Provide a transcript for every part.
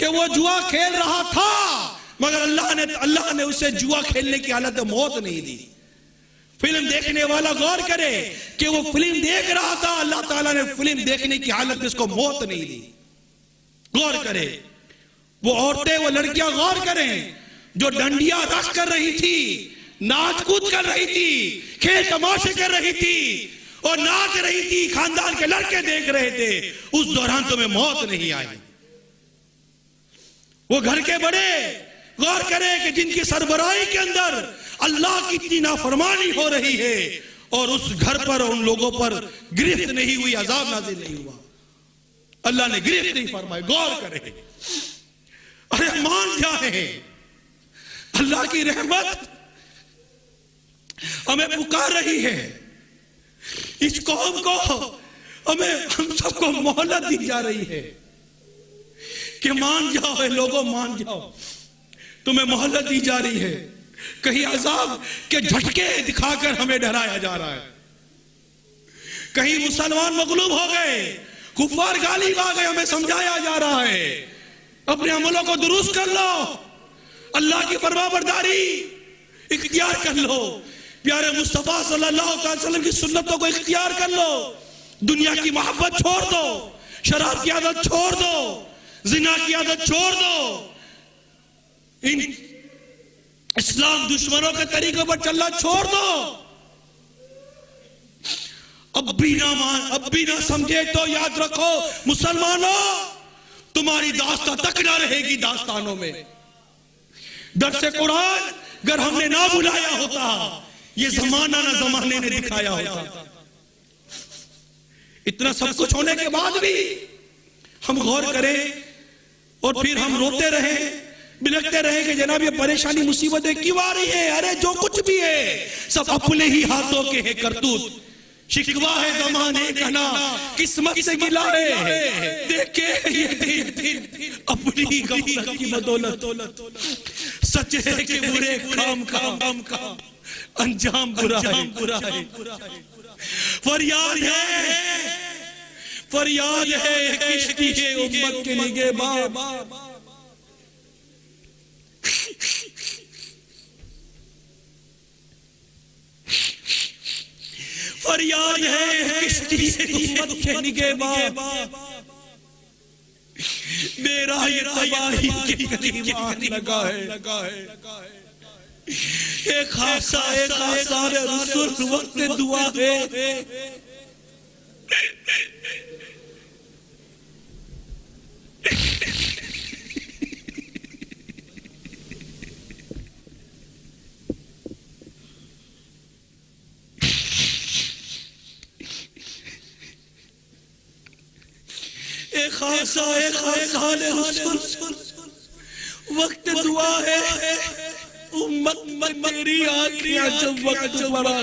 कि वो जुआ खेल रहा था मगर अल्लाह ने उसे जुआ खेलने की हालत में मौत नहीं दी। फिल्म देखने वाला गौर करे कि वो फिल्म देख रहा था, अल्लाह ताला ने फिल्म देखने की हालत में उसको मौत नहीं दी। गौर करे वो औरतें, वो लड़कियां गौर करें जो डंडिया रश कर रही थी, नाच कूद कर रही थी, खेल तमाशे कर रही थी और नाच रही थी, खानदान के लड़के देख रहे थे, उस दौरान तुम्हें मौत नहीं आई। वो घर के बड़े गौर करें कि जिनकी सरबराही के अंदर अल्लाह की इतनी नाफरमानी हो रही है और उस घर पर उन लोगों पर गिरफ्त नहीं हुई, अजाब नाज़िल नहीं हुआ, अल्लाह ने गिरफ्त नहीं फरमाई। गौर करें, अरे मान जाए अल्लाह की रहमत हमें पुकार रही है। इस कौम को हम सबको मोहलत दी जा रही है कि मान जाओ लोगों, मान जाओ, तुम्हें मोहलत दी जा रही है। कहीं अजाब के झटके दिखाकर हमें डराया जा रहा है, कहीं मुसलमान मगलूब हो गए, कुफार गालिब आ गए, हमें समझाया जा रहा है अपने अमलों को दुरुस्त कर लो, अल्लाह की फरमाबरदारी इख्तियार कर लो, प्यारे मुस्तफा सल्लल्लाहु अलैहि वसल्लम की सुन्नतों को इख्तियार कर लो, दुनिया की मोहब्बत छोड़ दो, शराब की आदत छोड़ दो, जिना की आदत छोड़ दो, इन इस्लाम दुश्मनों के तरीकों पर चलना छोड़ दो। अब भी ना समझे तो याद रखो मुसलमानों, तुम्हारी दास्तां तक ना रहेगी दास्तानों में। दर्से कुरान अगर हमने ना बुलाया होता, ये जमाना ना जमाने ने दिखाया होता। इतना सब कुछ होने के बाद भी हम गौर करें और फिर हम रोते रहे, बिलखते रहे कि जनाब ये परेशानी मुसीबतें क्यों आ रही है। अरे जो कुछ भी है सब अपने ही हाथों के है करतूत, शिकवा है जमाने का ना, किस्मत से गिला है, देखे ये दिन अपनी गफलत की बदौलत, सच है कि बुरे काम का अंजाम बुरा है। फरियाद है किश्ती है उम्मत के निगहबान, फरियाद है किश्ती है उम्मत के निगहबान, मेरा ये तबाही के करीब आने लगा है। एक खासा रसूल वक्त दुआ है, एक खासा वक्त दुआ है, उम्मत मेरी आँखियाँ जब वक्त पड़ा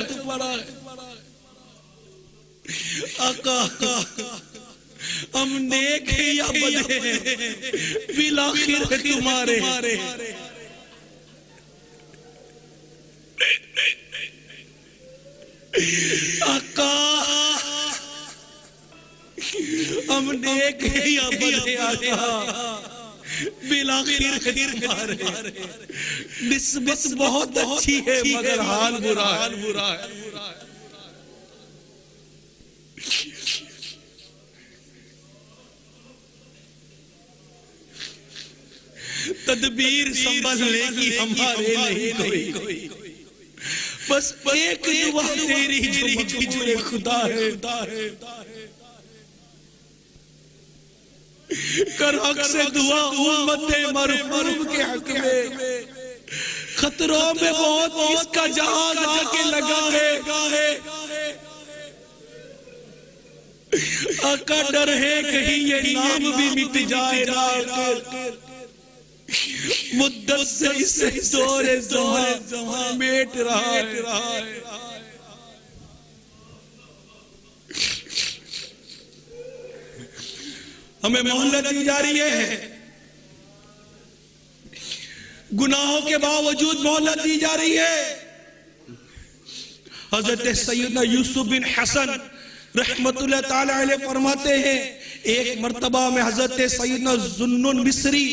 आका हम नेक या बदे बिलाखिर तुम्हारे। आका हम नेक या बदे आका बिलाखिर तुम्हारे। निस्बत बहुत अच्छी है मगर हाल बुरा है। तदबीर संभल लेगी हमारे नहीं कोई, बस एक दुआ तेरी जो मकबूल खुदा है। कर हक से दुआ उम्मत मरहूम के हक में, खतरों में बहुत इसका जहाज आके लगा है। आका डर है कहीं ये नाम भी मिट जाए ना, मुद्दत से इसे दौरे ज़मां मेट रहा है। हमें मोहल्लत दी जा रही है, गुनाहों के बावजूद मोहल्लत दी जा रही है। हजरत सैयदना यूसुफ बिन हसन रहमतुल्लाह ताला अलैह फरमाते हैं, एक मर्तबा में हजरत सैयदना जुन्नुन मिस्री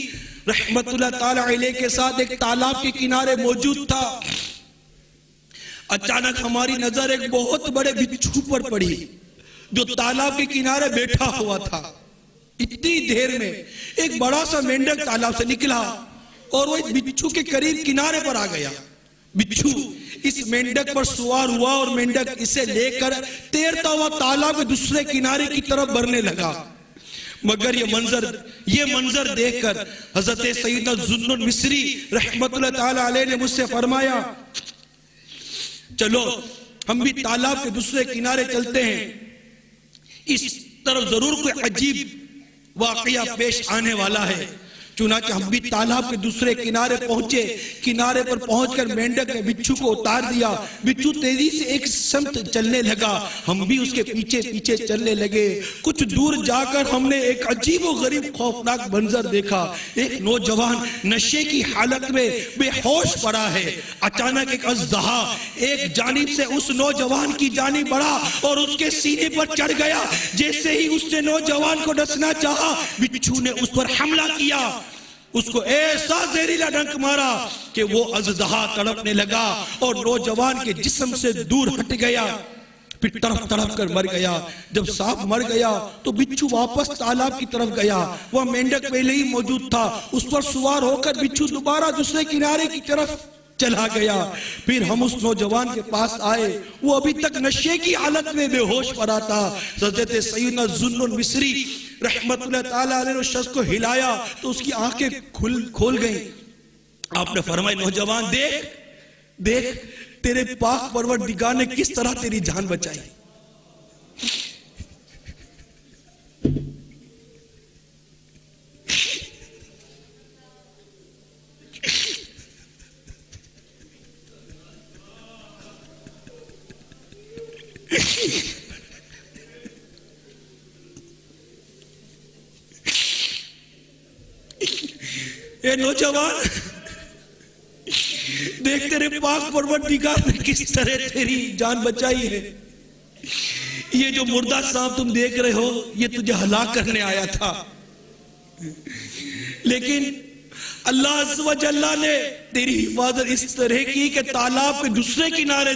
रहमतुल्लाह ताला अलैह के साथ एक तालाब के किनारे मौजूद था। अचानक हमारी नजर एक बहुत बड़े बिच्छू पर पड़ी जो तालाब के किनारे बैठा हुआ था। इतनी देर में एक बड़ा सा मेंढक तालाब से निकला और वो बिच्छू के करीब किनारे पर आ गया। बिच्छू इस मेंढक पर सवार हुआ और मेंढक इसे लेकर तैरता हुआ तालाब के दूसरे किनारे की तरफ बढ़ने लगा। मगर ये मंजर देखकर हजरत सैयदना जुन्नुन मिस्री रहमतुल्लाह ताला अलैह ने मुझसे फरमाया, चलो हम भी तालाब के दूसरे किनारे चलते हैं, इस तरफ जरूर कोई अजीब वाकया पेश आने वाला है। चुनांचे हम भी तालाब के दूसरे किनारे पहुंचे। किनारे पर पहुंचकर मेंढक ने बिच्छू को उतार दिया। बिच्छू तेजी से एक समत चलने लगा, हम भी उसके पीछे पीछे चलने लगे। कुछ दूर जाकर हमने एक अजीब और गरीब खौफनाक मंजर देखा। एक नौजवान नशे की हालत में बेहोश पड़ा है। अचानक एक अजदहा एक जानिब से उस नौजवान की जानिब बढ़ा और उसके सीने पर चढ़ गया। जैसे ही उसने नौजवान को डसना चाहा, बिच्छू ने उस पर हमला किया। उसको ऐसा जहरीला डंक मारा कि वो अजदहा तड़पने लगा और नौजवान के जिस्म से दूर हट गया, फिर तड़प तड़प कर मर गया। जब सांप मर गया तो बिच्छू वापस तालाब की तरफ गया। वह मेंढक पहले ही मौजूद था। उस पर सवार होकर बिच्छू दोबारा दूसरे किनारे की तरफ चला गया। फिर हम उस नौजवान के पास आए, वो अभी तक नशे की हालत में बेहोश पड़ा था। हज़रत सैयदना जुन्नुन मिस्री रहमतुल्लाह ताला अलैह ने उस शख्स को हिलाया तो उसकी आंखें खोल गईं। आपने फरमाया, नौजवान देख देख तेरे पाक परवरदिगार ने किस तरह तेरी जान बचाई। ए नौजवान देख तेरे पाक परवरदिगार ने किस तरह तेरी जान बचाई है। ये जो मुर्दा सांप तुम देख रहे हो ये तुझे हलाक करने आया था, लेकिन अल्लाह अज़्ज़ व जल्ला ने तेरी हिफाजत इस तरह की कि तालाब के दूसरे किनारे